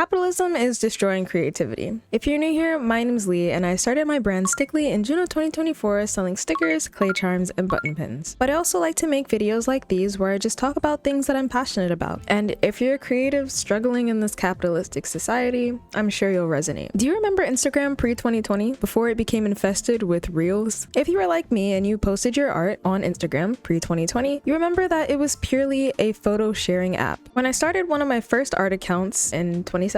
Capitalism is destroying creativity. If you're new here, my name's Lee, and I started my brand Stickly in June of 2024 selling stickers, clay charms, and button pins. But I also like to make videos like these where I just talk about things that I'm passionate about. And if you're a creative struggling in this capitalistic society, I'm sure you'll resonate. Do you remember Instagram pre-2020, before it became infested with reels? If you were like me and you posted your art on Instagram pre-2020, you remember that it was purely a photo sharing app. When I started one of my first art accounts in 2017,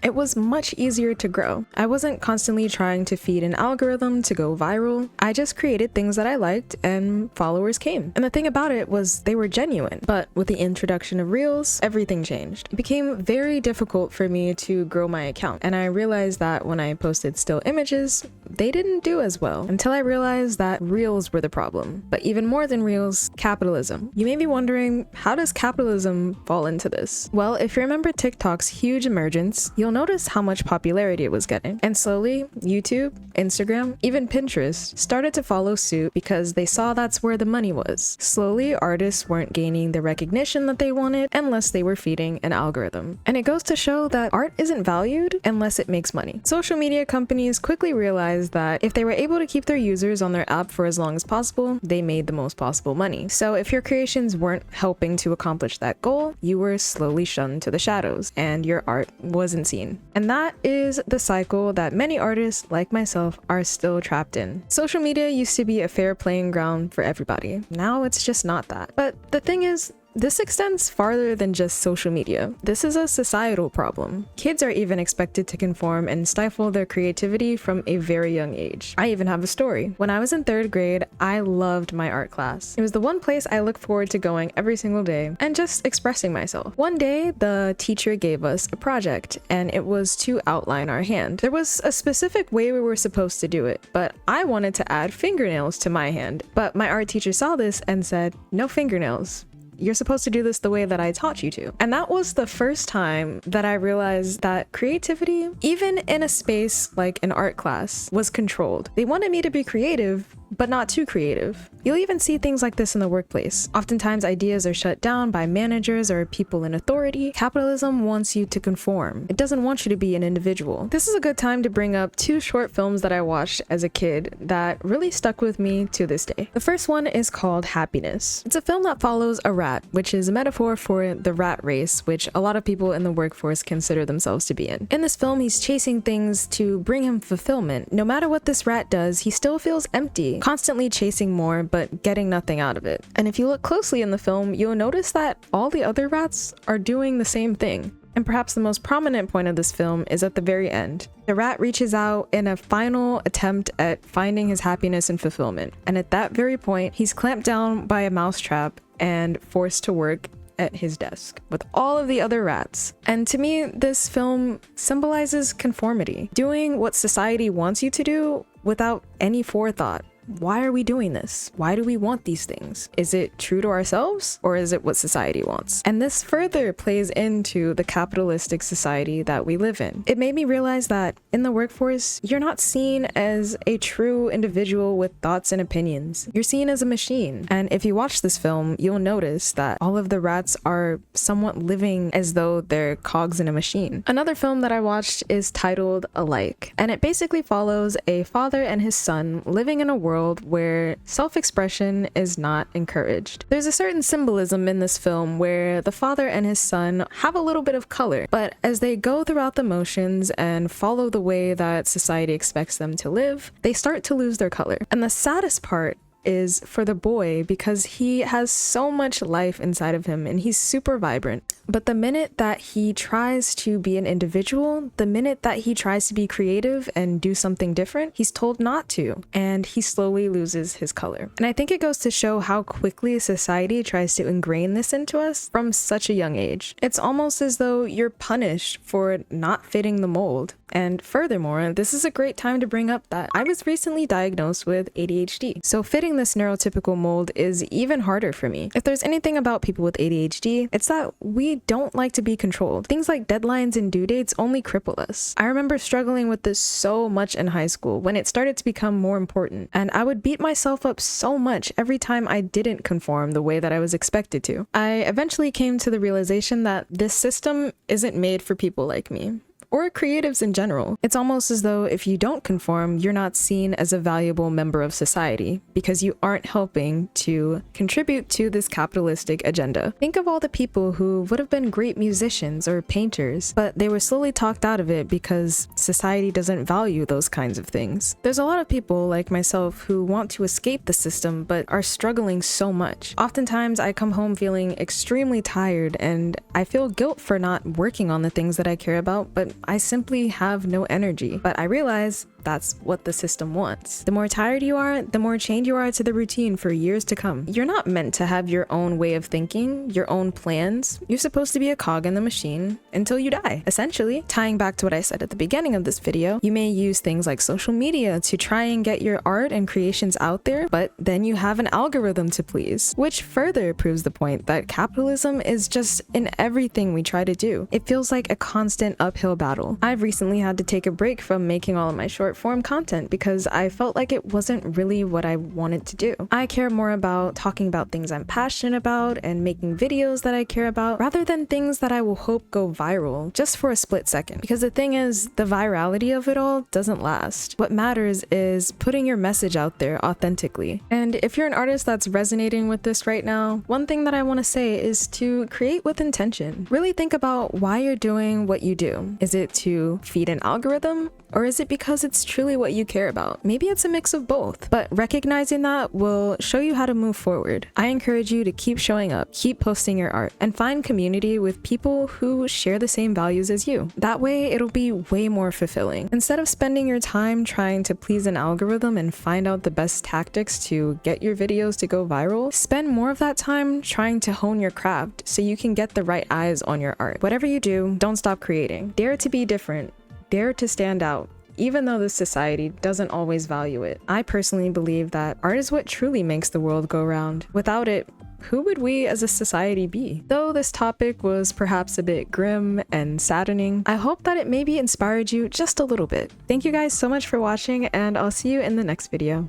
it was much easier to grow. I wasn't constantly trying to feed an algorithm to go viral. I just created things that I liked and followers came. And the thing about it was they were genuine. But with the introduction of reels, everything changed. It became very difficult for me to grow my account. And I realized that when I posted still images, they didn't do as well, until I realized that reels were the problem. But even more than reels, capitalism. You may be wondering, how does capitalism fall into this? Well, if you remember TikTok's huge emergence, you'll notice how much popularity it was getting. And slowly, YouTube, Instagram, even Pinterest started to follow suit because they saw that's where the money was. Slowly, artists weren't gaining the recognition that they wanted unless they were feeding an algorithm. And it goes to show that art isn't valued unless it makes money. Social media companies quickly realized that if they were able to keep their users on their app for as long as possible, they made the most possible money. So if your creations weren't helping to accomplish that goal, you were slowly shunned to the shadows and your art wasn't seen. And that is the cycle that many artists like myself are still trapped in. Social media used to be a fair playing ground for everybody. Now it's just not that. But the thing is, this extends farther than just social media. This is a societal problem. Kids are even expected to conform and stifle their creativity from a very young age. I even have a story. When I was in 3rd grade, I loved my art class. It was the one place I looked forward to going every single day and just expressing myself. One day, the teacher gave us a project, and it was to outline our hand. There was a specific way we were supposed to do it, but I wanted to add fingernails to my hand. But my art teacher saw this and said, "No fingernails. You're supposed to do this the way that I taught you to." And that was the first time that I realized that creativity, even in a space like an art class, was controlled. They wanted me to be creative, but not too creative. You'll even see things like this in the workplace. Oftentimes ideas are shut down by managers or people in authority. Capitalism wants you to conform. It doesn't want you to be an individual. This is a good time to bring up 2 short films that I watched as a kid that really stuck with me to this day. The first one is called Happiness. It's a film that follows a rat, which is a metaphor for the rat race, which a lot of people in the workforce consider themselves to be in. In this film, he's chasing things to bring him fulfillment. No matter what this rat does, he still feels empty, constantly chasing more but getting nothing out of it. And if you look closely in the film, you'll notice that all the other rats are doing the same thing. And perhaps the most prominent point of this film is at the very end. The rat reaches out in a final attempt at finding his happiness and fulfillment. And at that very point, he's clamped down by a mousetrap and forced to work at his desk with all of the other rats. And to me, this film symbolizes conformity, doing what society wants you to do without any forethought. Why are we doing this? Why do we want these things? Is it true to ourselves, or is it what society wants? And this further plays into the capitalistic society that we live in. It made me realize that in the workforce, you're not seen as a true individual with thoughts and opinions. You're seen as a machine. And if you watch this film, you'll notice that all of the rats are somewhat living as though they're cogs in a machine. Another film that I watched is titled Alike, and it basically follows a father and his son living in a world where self-expression is not encouraged. There's a certain symbolism in this film where the father and his son have a little bit of color, but as they go throughout the motions and follow the way that society expects them to live, they start to lose their color. And the saddest part is for the boy, because he has so much life inside of him and he's super vibrant. But the minute that he tries to be an individual, the minute that he tries to be creative and do something different, he's told not to, and he slowly loses his color. And I think it goes to show how quickly society tries to ingrain this into us from such a young age. It's almost as though you're punished for not fitting the mold. And furthermore, this is a great time to bring up that I was recently diagnosed with ADHD. So fitting this neurotypical mold is even harder for me. If there's anything about people with ADHD, it's that we don't like to be controlled. Things like deadlines and due dates only cripple us. I remember struggling with this so much in high school when it started to become more important, and I would beat myself up so much every time I didn't conform the way that I was expected to. I eventually came to the realization that this system isn't made for people like me, or creatives in general. It's almost as though if you don't conform, you're not seen as a valuable member of society because you aren't helping to contribute to this capitalistic agenda. Think of all the people who would have been great musicians or painters, but they were slowly talked out of it because society doesn't value those kinds of things. There's a lot of people like myself who want to escape the system but are struggling so much. Oftentimes I come home feeling extremely tired and I feel guilt for not working on the things that I care about, but I simply have no energy. But I realize that's what the system wants. The more tired you are, the more chained you are to the routine for years to come. You're not meant to have your own way of thinking, your own plans. You're supposed to be a cog in the machine until you die. Essentially, tying back to what I said at the beginning of this video, you may use things like social media to try and get your art and creations out there, but then you have an algorithm to please, which further proves the point that capitalism is just in everything we try to do. It feels like a constant uphill battle. I've recently had to take a break from making all of my short form content because I felt like it wasn't really what I wanted to do. I care more about talking about things I'm passionate about and making videos that I care about rather than things that I will hope go viral just for a split second. Because the thing is, the virality of it all doesn't last. What matters is putting your message out there authentically. And if you're an artist that's resonating with this right now, one thing that I want to say is to create with intention. Really think about why you're doing what you do. Is it to feed an algorithm? Or is it because it's truly what you care about? Maybe it's a mix of both, but recognizing that will show you how to move forward. I encourage you to keep showing up, keep posting your art, and find community with people who share the same values as you. That way, it'll be way more fulfilling. Instead of spending your time trying to please an algorithm and find out the best tactics to get your videos to go viral, spend more of that time trying to hone your craft so you can get the right eyes on your art. Whatever you do, don't stop creating. Dare to be different. Dare to stand out, even though this society doesn't always value it. I personally believe that art is what truly makes the world go round. Without it, who would we as a society be? Though this topic was perhaps a bit grim and saddening, I hope that it maybe inspired you just a little bit. Thank you guys so much for watching, and I'll see you in the next video.